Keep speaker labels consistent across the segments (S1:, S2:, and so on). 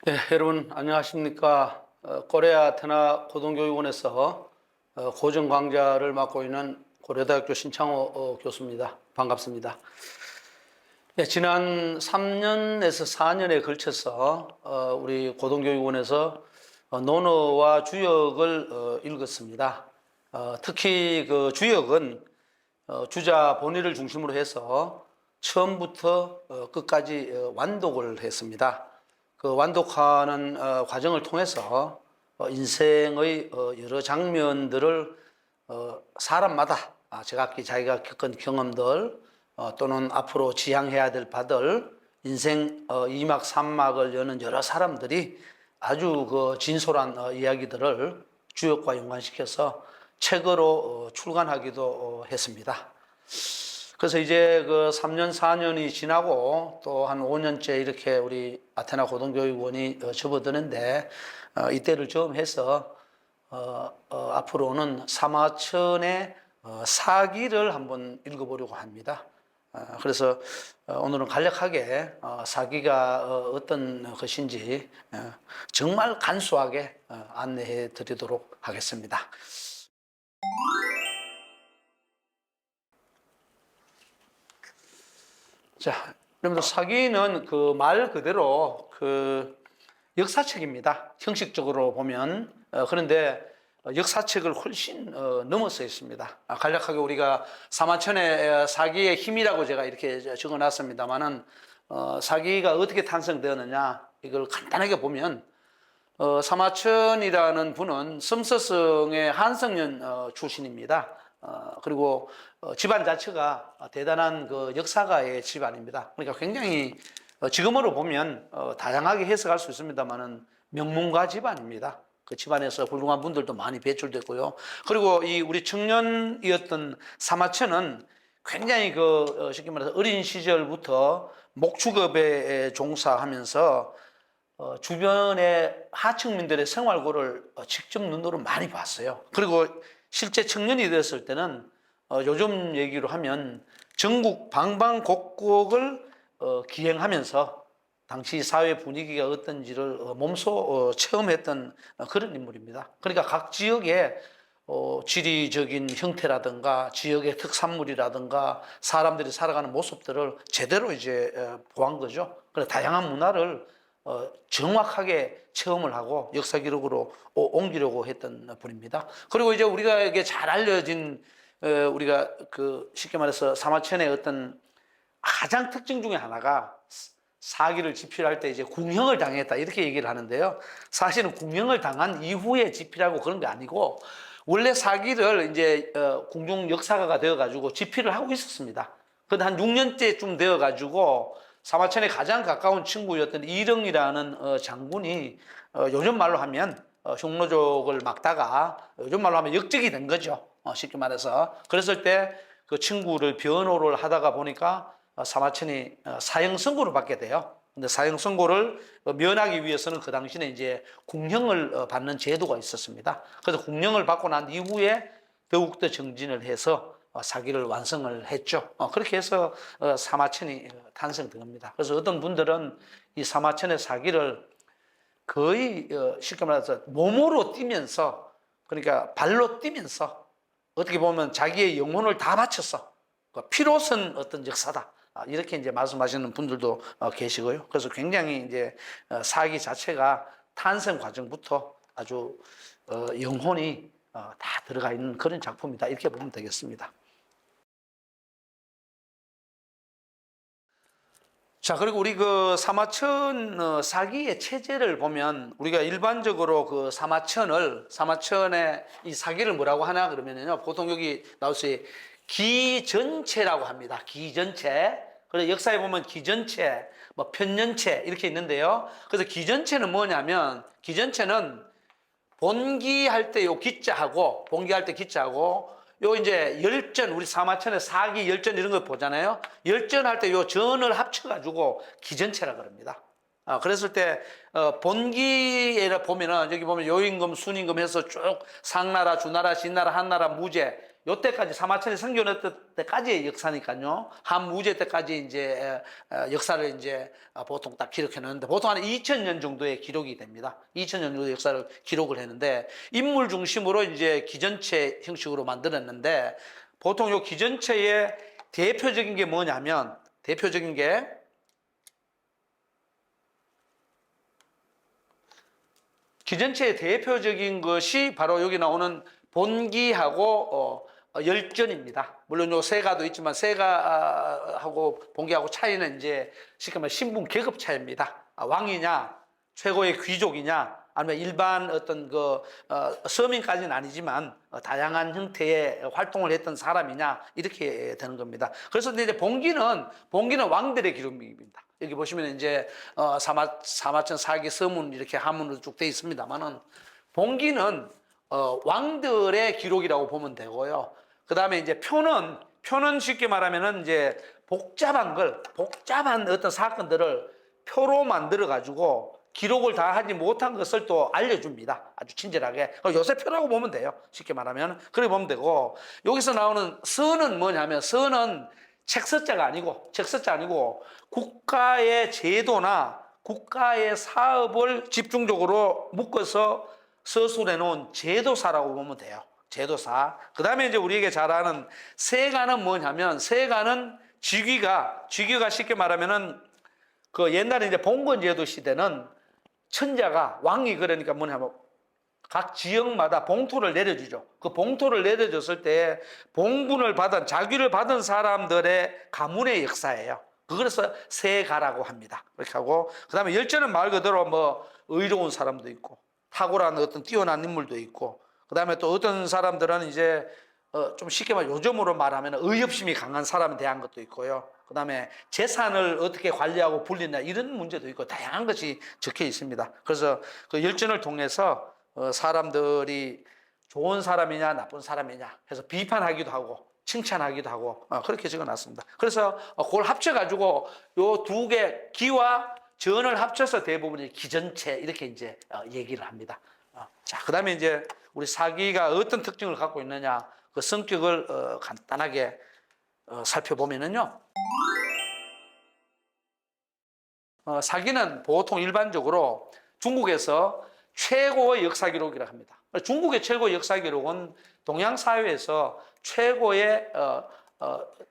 S1: 네, 여러분 안녕하십니까? 고레아 테나 고등교육원에서 고정 강좌를 맡고 있는 고려대학교 신창호 교수입니다. 반갑습니다. 네, 지난 3년에서 4년에 걸쳐서 우리 고등교육원에서 논어와 주역을 읽었습니다. 특히 그 주역은 주자 본의를 중심으로 해서 처음부터 끝까지 완독을 했습니다. 그 완독하는 과정을 통해서 인생의 여러 장면들을 사람마다 제각기 자기가 겪은 경험들 또는 앞으로 지향해야 될 바들 인생 2막 3막을 여는 여러 사람들이 아주 그 진솔한 이야기들을 주역과 연관시켜서 책으로 출간하기도 했습니다. 그래서 이제 그 3년, 4년이 지나고 또 한 5년째 이렇게 우리 아테나 고등교육원이 접어드는데 이때를 좀 해서 앞으로는 사마천의 사기를 한번 읽어보려고 합니다. 그래서 오늘은 간략하게 사기가 어떤 것인지 정말 간소하게 안내해 드리도록 하겠습니다. 자, 여러분들 사기는 그 말 그대로 그 역사책입니다. 형식적으로 보면 그런데 역사책을 훨씬 넘어서 있습니다. 간략하게 우리가 사마천의 사기의 힘이라고 제가 이렇게 적어놨습니다만은 사기가 어떻게 탄생되었느냐 이걸 간단하게 보면 사마천이라는 분은 ਸਮ서성의 한성년 출신입니다. 그리고 집안 자체가 대단한 그 역사가의 집안입니다. 그러니까 굉장히 지금으로 보면 다양하게 해석할 수 있습니다만은 명문가 집안입니다. 그 집안에서 훌륭한 분들도 많이 배출됐고요. 그리고 이 우리 청년이었던 사마천은 굉장히 그 쉽게 말해서 어린 시절부터 목축업에 종사하면서 주변의 하층민들의 생활고를 직접 눈으로 많이 봤어요. 그리고 실제 청년이 되었을 때는 요즘 얘기로 하면 전국 방방곡곡을 기행하면서 당시 사회 분위기가 어떤지를 몸소 체험했던 그런 인물입니다. 그러니까 각 지역의 지리적인 형태라든가 지역의 특산물이라든가 사람들이 살아가는 모습들을 제대로 이제 보한 거죠. 그래서 다양한 문화를 정확하게 체험을 하고 역사 기록으로 옮기려고 했던 분입니다. 그리고 이제 우리가에게 잘 알려진 우리가 그 쉽게 말해서 사마천의 어떤 가장 특징 중에 하나가 사기를 집필할 때 이제 궁형을 당했다 이렇게 얘기를 하는데요. 사실은 궁형을 당한 이후에 집필하고 그런 게 아니고 원래 사기를 이제 궁중 역사가가 되어가지고 집필을 하고 있었습니다. 근데 한 6년째쯤 되어가지고 사마천에 가장 가까운 친구였던 이릉이라는 장군이 요즘 말로 하면 흉노족을 막다가 요즘 말로 하면 역적이 된 거죠. 쉽게 말해서. 그랬을 때 그 친구를 변호를 하다가 보니까 사마천이 사형 선고를 받게 돼요. 근데 사형 선고를 면하기 위해서는 그 당시에 이제 궁형을 받는 제도가 있었습니다. 그래서 궁형을 받고 난 이후에 더욱더 정진을 해서 사기를 완성을 했죠. 그렇게 해서 사마천이 탄생된 겁니다. 그래서 어떤 분들은 이 사마천의 사기를 거의 쉽게 말해서 몸으로 뛰면서 그러니까 발로 뛰면서 어떻게 보면 자기의 영혼을 다 바쳤어. 피로 쓴 어떤 역사다. 이렇게 이제 말씀하시는 분들도 계시고요. 그래서 굉장히 이제 사기 자체가 탄생 과정부터 아주 영혼이 다 들어가 있는 그런 작품이다. 이렇게 보면 되겠습니다. 자, 그리고 우리 그 사마천 사기의 체제를 보면 우리가 일반적으로 그 사마천의 이 사기를 뭐라고 하나 그러면요. 보통 여기 나오세요. 기전체라고 합니다. 기전체. 그래서 역사에 보면 기전체, 뭐 편년체 이렇게 있는데요. 그래서 기전체는 뭐냐면 기전체는 본기할 때 요 기자하고 본기할 때 기자하고 요 이제 열전 우리 사마천의 사기 열전 이런 거 보잖아요. 열전할 때 요 전을 합쳐가지고 기전체라 그럽니다. 그랬을 때 본기에 보면은 여기 보면 요임금 순임금 해서 쭉 상나라 주나라 신나라 한나라 무제 요때까지 사마천이 생겨났을 때까지의 역사니까요. 한무제 때까지 이제 역사를 이제 보통 딱 기록해 놓는데 보통 한 2000년 정도의 기록이 됩니다. 2000년 정도의 역사를 기록을 했는데 인물 중심으로 이제 기전체 형식으로 만들었는데 보통 요 기전체의 대표적인 게 뭐냐면 대표적인 게 기전체의 대표적인 것이 바로 여기 나오는 본기하고 열전입니다. 물론 요 세가도 있지만 세가하고 본기하고 차이는 이제 쉽게 말해 신분 계급 차이입니다. 왕이냐, 최고의 귀족이냐, 아니면 일반 어떤 서민까지는 아니지만 다양한 형태의 활동을 했던 사람이냐 이렇게 되는 겁니다. 그래서 이제 본기는 왕들의 기록입니다. 여기 보시면 이제 사마천 사기 서문 이렇게 하문으로 쭉 되어 있습니다만은 본기는 왕들의 기록이라고 보면 되고요. 그 다음에 이제 표는 쉽게 말하면은 이제 복잡한 어떤 사건들을 표로 만들어 가지고 기록을 다 하지 못한 것을 또 알려줍니다. 아주 친절하게. 요새 표라고 보면 돼요. 쉽게 말하면. 그렇게 보면 되고, 여기서 나오는 서는 뭐냐면, 서는 책서자가 아니고, 국가의 제도나 국가의 사업을 집중적으로 묶어서 서술해 놓은 제도사라고 보면 돼요. 제도사. 그 다음에 이제 우리에게 잘 아는 세가는 뭐냐면, 세가는 직위가 쉽게 말하면은 그 옛날에 이제 봉건제도 시대는 천자가 왕이 그러니까 뭐냐면 각 지역마다 봉투를 내려주죠. 그 봉투를 내려줬을 때 봉분을 받은 자귀를 받은 사람들의 가문의 역사예요. 그래서 세가라고 합니다. 그렇게 하고 그다음에 열전은 말 그대로 뭐 의로운 사람도 있고 탁월한 어떤 뛰어난 인물도 있고 그다음에 또 어떤 사람들은 이제 좀 쉽게 말 요즘으로 말하면 의협심이 강한 사람에 대한 것도 있고요. 그 다음에 재산을 어떻게 관리하고 분리나 이런 문제도 있고 다양한 것이 적혀 있습니다. 그래서 그 열전을 통해서 사람들이 좋은 사람이냐 나쁜 사람이냐 해서 비판하기도 하고 칭찬하기도 하고 그렇게 적어놨습니다. 그래서 그걸 합쳐가지고 요 두 개 기와 전을 합쳐서 대부분이 기전체 이렇게 이제 얘기를 합니다. 자, 그 다음에 이제 우리 사기가 어떤 특징을 갖고 있느냐 그 성격을 간단하게 살펴보면은요. 사기는 보통 일반적으로 중국에서 최고의 역사 기록이라고 합니다. 중국의 최고의 역사 기록은 동양 사회에서 최고의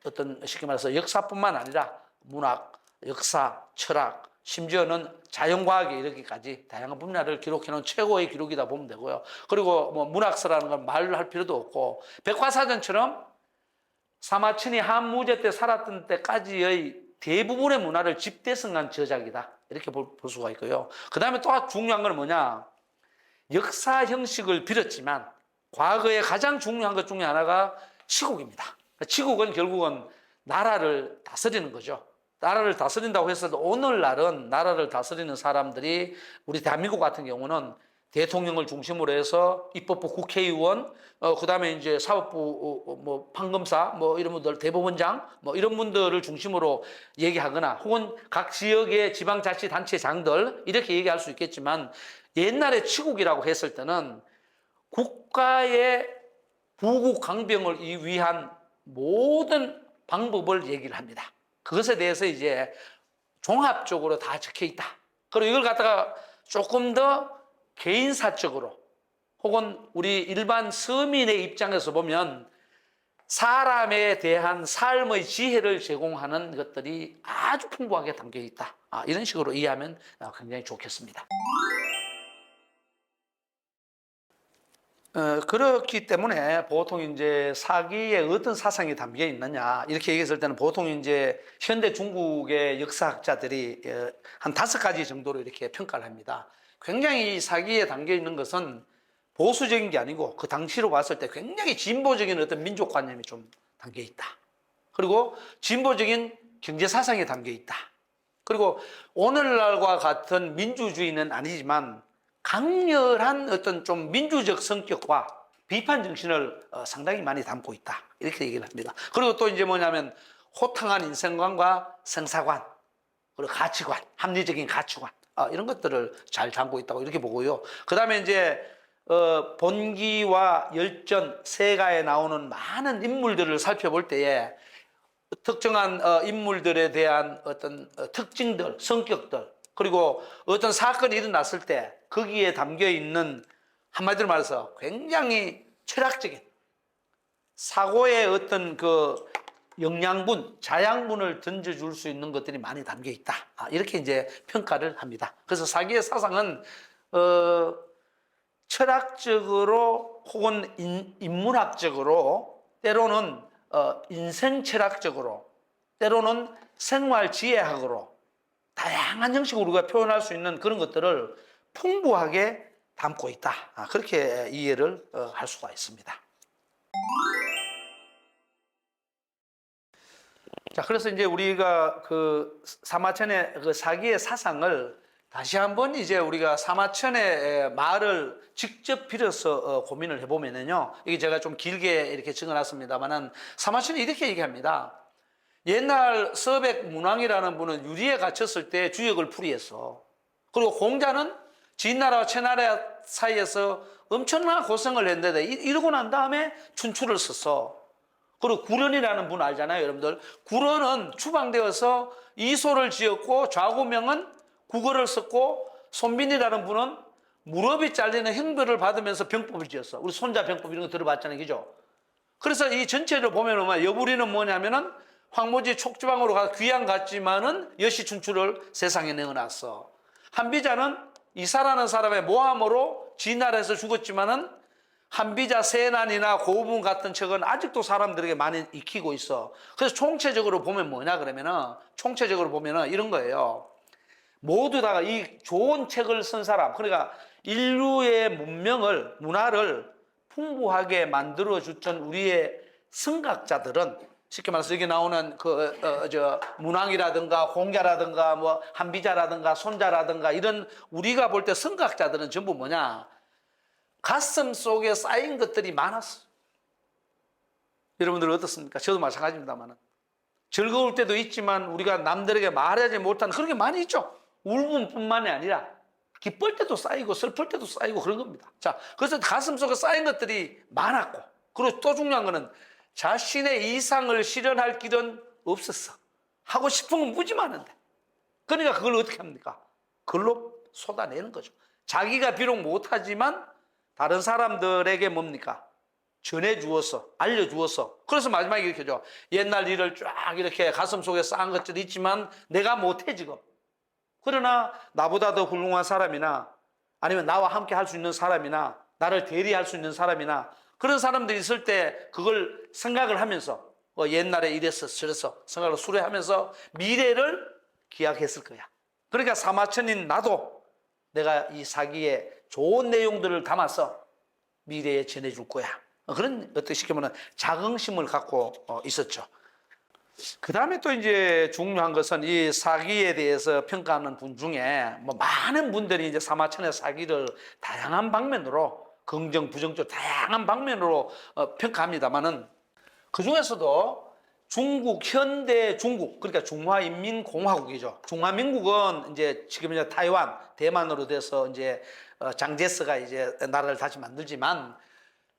S1: 어떤 쉽게 말해서 역사뿐만 아니라 문학, 역사, 철학, 심지어는 자연과학에 이르기까지 다양한 분야를 기록해놓은 최고의 기록이다 보면 되고요. 그리고 뭐 문학서라는 건 말을 할 필요도 없고 백과사전처럼 사마천이 한무제 때 살았던 때까지의 대부분의 문화를 집대성한 저작이다. 이렇게 볼 수가 있고요. 그 다음에 또 중요한 건 뭐냐. 역사 형식을 빌었지만 과거에 가장 중요한 것 중에 하나가 치국입니다. 치국은 결국은 나라를 다스리는 거죠. 나라를 다스린다고 했어도 오늘날은 나라를 다스리는 사람들이 우리 대한민국 같은 경우는 대통령을 중심으로 해서 입법부 국회의원, 그 다음에 이제 사법부, 뭐, 판검사, 뭐, 이런 분들, 대법원장, 뭐, 이런 분들을 중심으로 얘기하거나, 혹은 각 지역의 지방자치단체장들, 이렇게 얘기할 수 있겠지만, 옛날에 치국이라고 했을 때는 국가의 부국 강병을 위한 모든 방법을 얘기를 합니다. 그것에 대해서 이제 종합적으로 다 적혀 있다. 그리고 이걸 갖다가 조금 더 개인사적으로 혹은 우리 일반 서민의 입장에서 보면 사람에 대한 삶의 지혜를 제공하는 것들이 아주 풍부하게 담겨 있다. 이런 식으로 이해하면 굉장히 좋겠습니다. 그렇기 때문에 보통 이제 사기에 어떤 사상이 담겨 있느냐 이렇게 얘기했을 때는 보통 이제 현대 중국의 역사학자들이 한 5가지 정도로 이렇게 평가를 합니다. 굉장히 사기에 담겨 있는 것은 보수적인 게 아니고 그 당시로 봤을 때 굉장히 진보적인 어떤 민족관념이 좀 담겨 있다. 그리고 진보적인 경제사상이 담겨 있다. 그리고 오늘날과 같은 민주주의는 아니지만 강렬한 어떤 좀 민주적 성격과 비판 정신을 상당히 많이 담고 있다. 이렇게 얘기를 합니다. 그리고 또 이제 뭐냐면 호탕한 인생관과 생사관, 그리고 가치관, 합리적인 가치관, 이런 것들을 잘 담고 있다고 이렇게 보고요. 그 다음에 이제 본기와 열전, 세가에 나오는 많은 인물들을 살펴볼 때에 특정한 인물들에 대한 어떤 특징들, 성격들, 그리고 어떤 사건이 일어났을 때 거기에 담겨 있는 한마디로 말해서 굉장히 철학적인 사고의 어떤 그 영양분, 자양분을 던져줄 수 있는 것들이 많이 담겨 있다. 이렇게 이제 평가를 합니다. 그래서 사기의 사상은 철학적으로 혹은 인문학적으로 때로는 인생 철학적으로 때로는 생활 지혜학으로 다양한 형식으로 우리가 표현할 수 있는 그런 것들을 풍부하게 담고 있다. 그렇게 이해를 할 수가 있습니다. 자, 그래서 이제 우리가 그 사마천의 그 사기의 사상을 다시 한번 이제 우리가 사마천의 말을 직접 빌어서 고민을 해보면은요, 이게 제가 좀 길게 이렇게 적어놨습니다만은 사마천이 이렇게 얘기합니다. 옛날 서백 문왕이라는 분은 유리에 갇혔을 때 주역을 풀이했어. 그리고 공자는 진나라와 최나라 사이에서 엄청난 고생을 했는데 이러고 난 다음에 춘추를 썼어. 그리고 구련이라는 분 알잖아요, 여러분들. 구련은 추방되어서 이소를 지었고 좌구명은 국어를 썼고 손빈이라는 분은 무릎이 잘리는 형벌을 받으면서 병법을 지었어. 우리 손자 병법 이런 거 들어봤잖아요, 그죠? 그래서 이 전체를 보면은 여부리는 뭐냐면은 황무지 촉주방으로 가서 귀양 갔지만은 여시춘추를 세상에 내어놨어. 한비자는 이사라는 사람의 모함으로 진나라에서 죽었지만은 한비자 세난이나 고우문 같은 책은 아직도 사람들에게 많이 익히고 있어. 그래서 총체적으로 보면 뭐냐 그러면은 총체적으로 보면은 이런 거예요. 모두 다 이 좋은 책을 쓴 사람, 그러니까 인류의 문명을 문화를 풍부하게 만들어 주던 우리의 성각자들은 쉽게 말해서 여기 나오는 문왕이라든가 공자라든가 뭐 한비자라든가 손자라든가 이런 우리가 볼 때 성각자들은 전부 뭐냐? 가슴 속에 쌓인 것들이 많았어. 여러분들 어떻습니까? 저도 마찬가지입니다만 즐거울 때도 있지만 우리가 남들에게 말하지 못하는 그런 게 많이 있죠. 울분뿐만이 아니라 기쁠 때도 쌓이고 슬플 때도 쌓이고 그런 겁니다. 자, 그래서 가슴 속에 쌓인 것들이 많았고, 그리고 또 중요한 거는 자신의 이상을 실현할 길은 없었어. 하고 싶은 건 무지 많은데. 그러니까 그걸 어떻게 합니까? 글로 쏟아내는 거죠. 자기가 비록 못하지만 다른 사람들에게 뭡니까? 전해주어서, 알려주어서. 그래서 마지막에 이렇게 죠. 옛날 일을 쫙 이렇게 가슴 속에 쌓은 것들이 있지만 내가 못해 지금. 그러나 나보다 더 훌륭한 사람이나 아니면 나와 함께 할 수 있는 사람이나 나를 대리할 수 있는 사람이나 그런 사람들이 있을 때 그걸 생각을 하면서 옛날에 이랬어 저랬어 생각을 수레하면서 미래를 기약했을 거야. 그러니까 사마천인 나도 내가 이 사기에 좋은 내용들을 담아서 미래에 전해줄 거야. 그런 어떻게 시키면 자긍심을 갖고 있었죠. 그 다음에 또 이제 중요한 것은 이 사기에 대해서 평가하는 분 중에 뭐 많은 분들이 이제 사마천의 사기를 다양한 방면으로 긍정, 부정적 다양한 방면으로 평가합니다만은 그 중에서도 중국, 현대 중국, 그러니까 중화인민공화국이죠. 중화민국은 이제 지금 이제 타이완, 대만으로 돼서 이제 장제스가 이제 나라를 다시 만들지만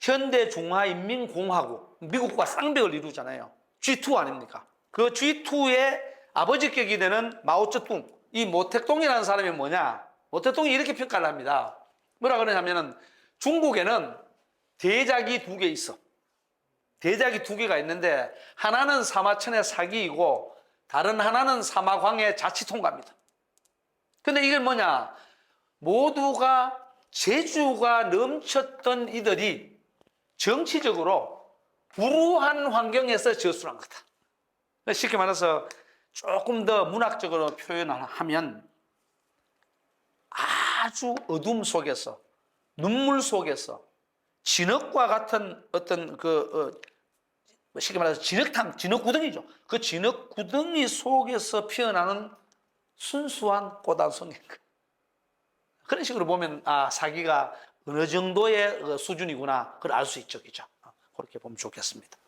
S1: 현대 중화인민공화국, 미국과 쌍벽을 이루잖아요. G2 아닙니까? 그 G2의 아버지격이 되는 마오쩌둥, 이 모택동이라는 사람이 뭐냐? 모택동이 이렇게 평가를 합니다. 뭐라 그러냐면은 중국에는 대작이 두 개 있어. 대작이 두 개가 있는데 하나는 사마천의 사기이고 다른 하나는 사마광의 자치통가입니다. 근데 이게 뭐냐? 모두가 재주가 넘쳤던 이들이 정치적으로 불우한 환경에서 저술한 거다. 쉽게 말해서 조금 더 문학적으로 표현을 하면 아주 어둠 속에서 눈물 속에서 진흙과 같은 어떤 쉽게 말해서 진흙구덩이죠. 그 진흙구덩이 속에서 피어나는 순수한 꽃단송인 거. 그런 식으로 보면 사기가 어느 정도의 수준이구나 그걸 알 수 있죠, 그죠? 그렇게 보면 좋겠습니다.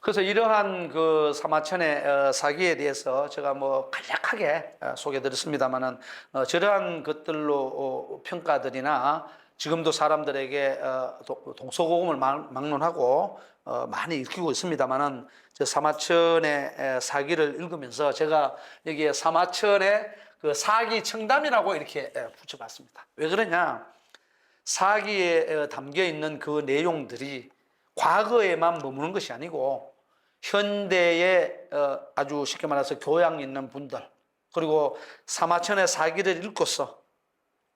S1: 그래서 이러한 그 사마천의 사기에 대해서 제가 뭐 간략하게 소개드렸습니다만은 저러한 것들로 평가들이나 지금도 사람들에게 동서고금을 막론하고 많이 읽히고 있습니다만은 저 사마천의 사기를 읽으면서 제가 여기에 사마천의 그 사기 청담이라고 이렇게 붙여봤습니다. 왜 그러냐? 사기에 담겨 있는 그 내용들이 과거에만 머무는 것이 아니고 현대에 아주 쉽게 말해서 교양 있는 분들, 그리고 사마천의 사기를 읽고서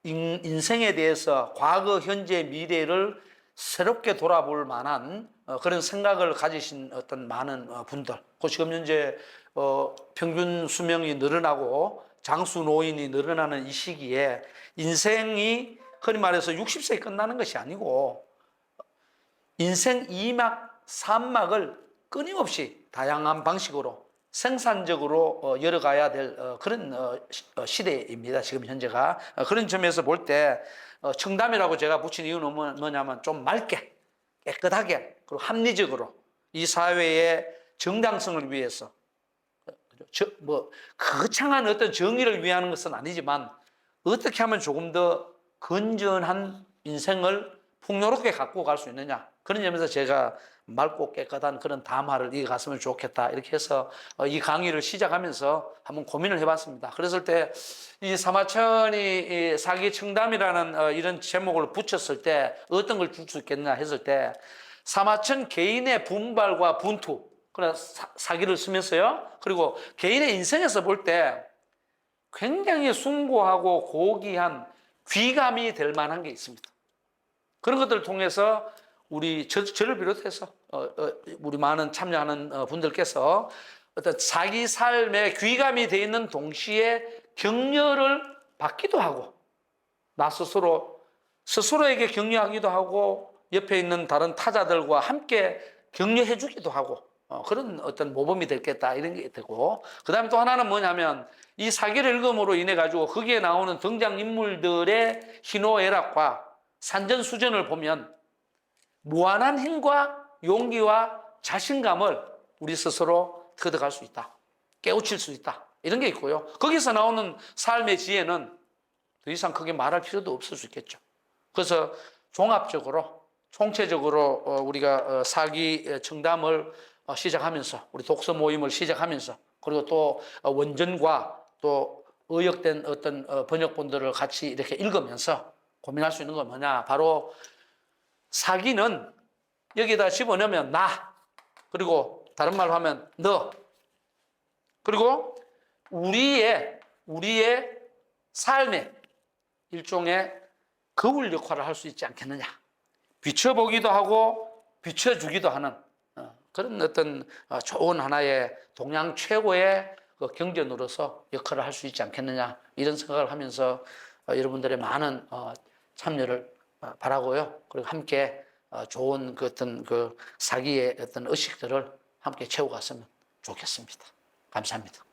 S1: 인생에 대해서 과거, 현재, 미래를 새롭게 돌아볼 만한 그런 생각을 가지신 어떤 많은 분들, 그 지금 현재 평균 수명이 늘어나고 장수 노인이 늘어나는 이 시기에 인생이 흔히 말해서 60세에 끝나는 것이 아니고 인생 2막, 3막을 끊임없이 다양한 방식으로 생산적으로 열어가야 될 그런 시대입니다. 지금 현재가. 그런 점에서 볼 때 청담이라고 제가 붙인 이유는 뭐냐면 좀 맑게, 깨끗하게, 그리고 합리적으로 이 사회의 정당성을 위해서 거창한 어떤 정의를 위하는 것은 아니지만 어떻게 하면 조금 더 건전한 인생을 풍요롭게 갖고 갈 수 있느냐, 그런 점에서 제가 맑고 깨끗한 그런 담화를 이어갔으면 좋겠다, 이렇게 해서 이 강의를 시작하면서 한번 고민을 해봤습니다. 그랬을 때 이 사마천이 사기 청담이라는 이런 제목을 붙였을 때 어떤 걸 줄 수 있겠냐 했을 때, 사마천 개인의 분발과 분투, 그런 사기를 쓰면서요, 그리고 개인의 인생에서 볼 때 굉장히 숭고하고 고귀한 귀감이 될 만한 게 있습니다. 그런 것들을 통해서 저를 비롯해서 우리 많은 참여하는 분들께서 어떤 자기 삶에 귀감이 되어 있는 동시에 격려를 받기도 하고, 나 스스로에게 격려하기도 하고, 옆에 있는 다른 타자들과 함께 격려해 주기도 하고, 그런 어떤 모범이 되겠다, 이런 게 되고, 그 다음에 또 하나는 뭐냐면 이 사기를 읽음으로 인해 가지고 거기에 나오는 등장인물들의 희노애락과 산전수전을 보면 무한한 힘과 용기와 자신감을 우리 스스로 터득할 수 있다, 깨우칠 수 있다, 이런 게 있고요. 거기서 나오는 삶의 지혜는 더 이상 크게 말할 필요도 없을 수 있겠죠. 그래서 종합적으로 총체적으로 우리가 사기 청담을 시작하면서, 우리 독서 모임을 시작하면서, 그리고 또 원전과 또 의역된 어떤 번역본들을 같이 이렇게 읽으면서 고민할 수 있는 건 뭐냐, 바로 사기는 여기다 집어넣으면 나, 그리고 다른 말로 하면 너, 그리고 우리의 삶의 일종의 거울 역할을 할 수 있지 않겠느냐, 비춰보기도 하고 비춰주기도 하는 그런 어떤 좋은 하나의 동양 최고의 경전으로서 역할을 할 수 있지 않겠느냐, 이런 생각을 하면서 여러분들의 많은 참여를 바라고요. 그리고 함께 좋은 그 어떤 그 사기의 어떤 의식들을 함께 채워갔으면 좋겠습니다. 감사합니다.